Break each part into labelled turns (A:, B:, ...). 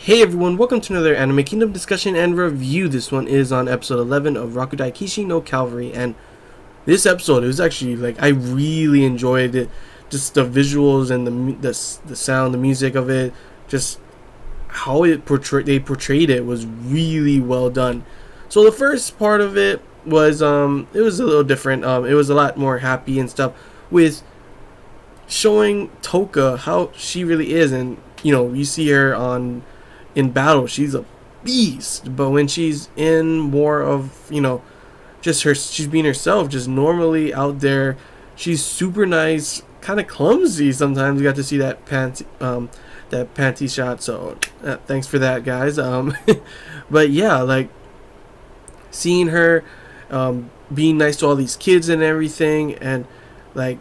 A: Hey everyone, welcome to another Anime Kingdom discussion and review. This one is on episode 11 of Rakudai Kishi no Cavalry, and this episode, it was actually like I really enjoyed it. Just the visuals and the sound, the music of it, just how they portrayed it was really well done. So the first part of it was it was a little different. It was a lot more happy and stuff with showing Toka how she really is, and you see her in battle, she's a beast. But when she's in more of, just her, she's being herself, just normally out there, she's super nice, kind of clumsy sometimes. You got to see that panty shot, so thanks for that, guys. But yeah, like seeing her being nice to all these kids and everything, and like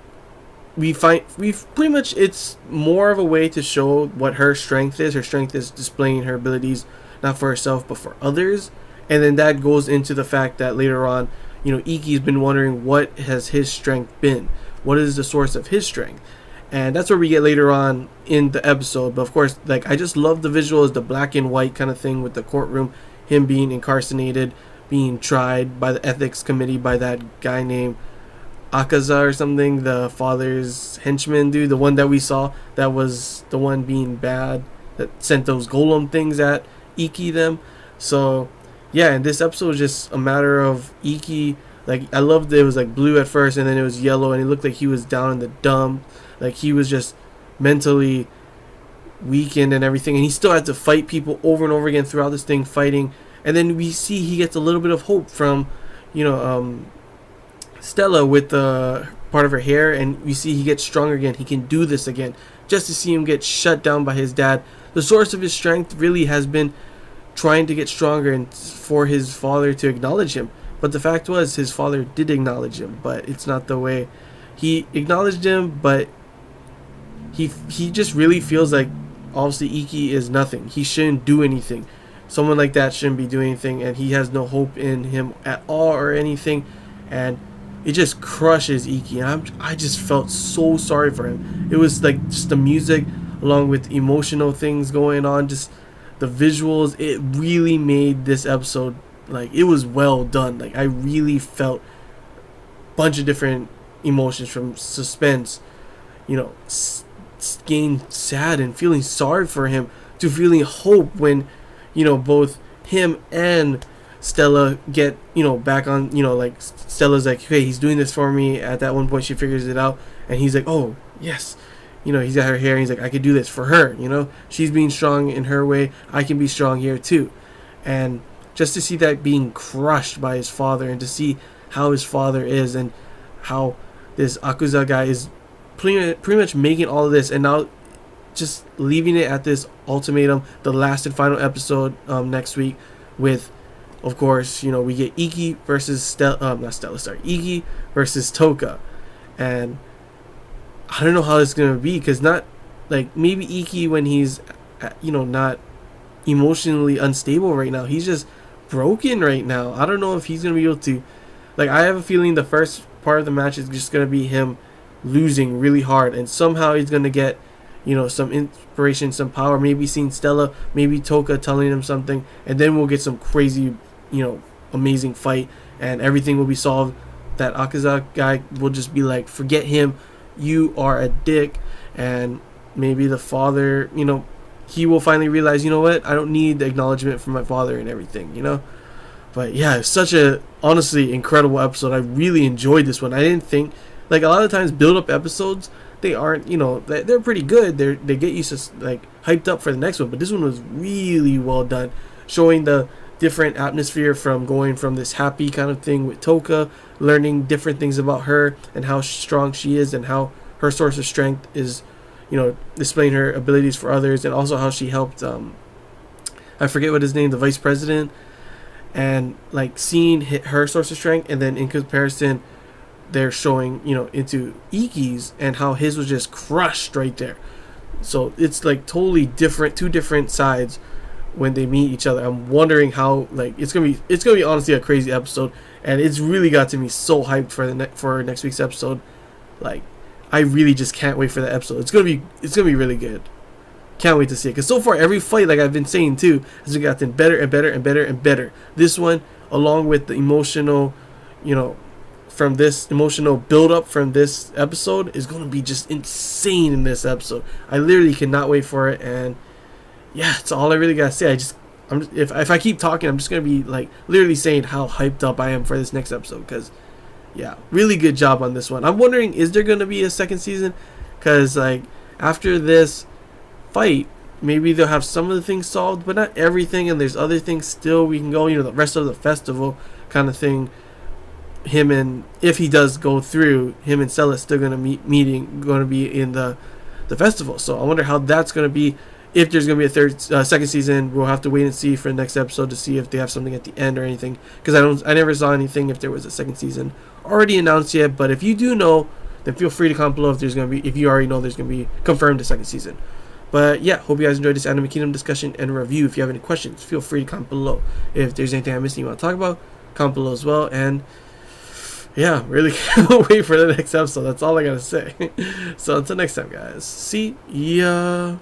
A: we've pretty much, it's more of a way to show what her strength is. Her strength is displaying her abilities not for herself but for others, and then that goes into the fact that later on, Iki's been wondering what has his strength been, what is the source of his strength, and that's where we get later on in the episode. But of course, like, I just love the visuals, the black and white kind of thing with the courtroom, him being incarcerated, being tried by the ethics committee by that guy named Akaza or something, the father's henchman dude, the one that we saw that was the one being bad, that sent those golem things at Iki them. So yeah, and this episode was just a matter of Iki. Like, I loved it. It was like blue at first, and then it was yellow, and it looked like he was down in the dump, like he was just mentally weakened and everything, and he still had to fight people over and over again throughout this thing, fighting. And then we see he gets a little bit of hope from Stella with the part of her hair, and we see he gets stronger again. He can do this again. Just to see him get shut down by his dad. The source of his strength really has been trying to get stronger and for his father to acknowledge him. But the fact was, his father did acknowledge him, but it's not the way he acknowledged him. But he just really feels like, obviously, Iki is nothing. He shouldn't do anything. Someone like that shouldn't be doing anything, and he has no hope in him at all or anything. And it just crushes Iki, and I just felt so sorry for him. It was like just the music along with emotional things going on, just the visuals. It really made this episode, like, it was well done. Like, I really felt a bunch of different emotions, from suspense, getting sad and feeling sorry for him, to feeling hope when, both him and Stella get, back on, like, Stella's like, hey, he's doing this for me. At that one point, she figures it out, and he's like, oh, yes. He's got her hair, and he's like, I could do this for her, She's being strong in her way. I can be strong here, too. And just to see that being crushed by his father, and to see how his father is, and how this Akuza guy is pretty much making all of this, and now just leaving it at this ultimatum, the last and final episode next week, with, of course, we get Iki versus Iki versus Toka. And I don't know how it's going to be, because not, like, maybe Iki, when he's, not emotionally unstable right now, he's just broken right now. I don't know if he's going to be able to, like, I have a feeling the first part of the match is just going to be him losing really hard, and somehow he's going to get, some inspiration, some power, maybe seeing Stella, maybe Toka telling him something, and then we'll get some crazy, amazing fight, and everything will be solved. That Akaza guy will just be like, forget him, you are a dick. And maybe the father, he will finally realize, what, I don't need the acknowledgement from my father and everything, But yeah, it's such a, honestly, incredible episode. I really enjoyed this one. I didn't think, like, a lot of times build-up episodes, they aren't, they're pretty good. They get you just, like, hyped up for the next one. But this one was really well done, showing the different atmosphere from going from this happy kind of thing with Toka, learning different things about her and how strong she is, and how her source of strength is, displaying her abilities for others, and also how she helped, I forget what his name, the vice president, and, like, seeing her source of strength, and then in comparison, they're showing, into Iki's, and how his was just crushed right there. So it's like totally different, two different sides when they meet each other. I'm wondering how, like, it's gonna be honestly a crazy episode, and it's really got to me so hyped for next week's episode. Like, I really just can't wait for that episode. It's gonna be really good. Can't wait to see it, because so far every fight, like I've been saying too, has gotten better and better and better and better. This one, along with the emotional, from this emotional build up from this episode, is going to be just insane in this episode. I literally cannot wait for it, and yeah, that's all I really gotta say. If I keep talking, I'm just gonna be like literally saying how hyped up I am for this next episode, because yeah, really good job on this one. I'm wondering, is there gonna be a second season? Because like after this fight, maybe they'll have some of the things solved, but not everything, and there's other things still we can go, the rest of the festival kind of thing. Him and, if he does go through, him and Stella's still going to be in the festival. So I wonder how that's going to be. If there's going to be a second season, we'll have to wait and see for the next episode to see if they have something at the end or anything, because I never saw anything if there was a second season already announced yet. But if you do know, then feel free to comment below if you already know there's going to be confirmed a second season. But yeah, hope you guys enjoyed this Anime Kingdom discussion and review. If you have any questions, feel free to comment below. If there's anything I missed you want to talk about, comment below as well. And yeah, really can't wait for the next episode. That's all I gotta say. So until next time, guys. See ya.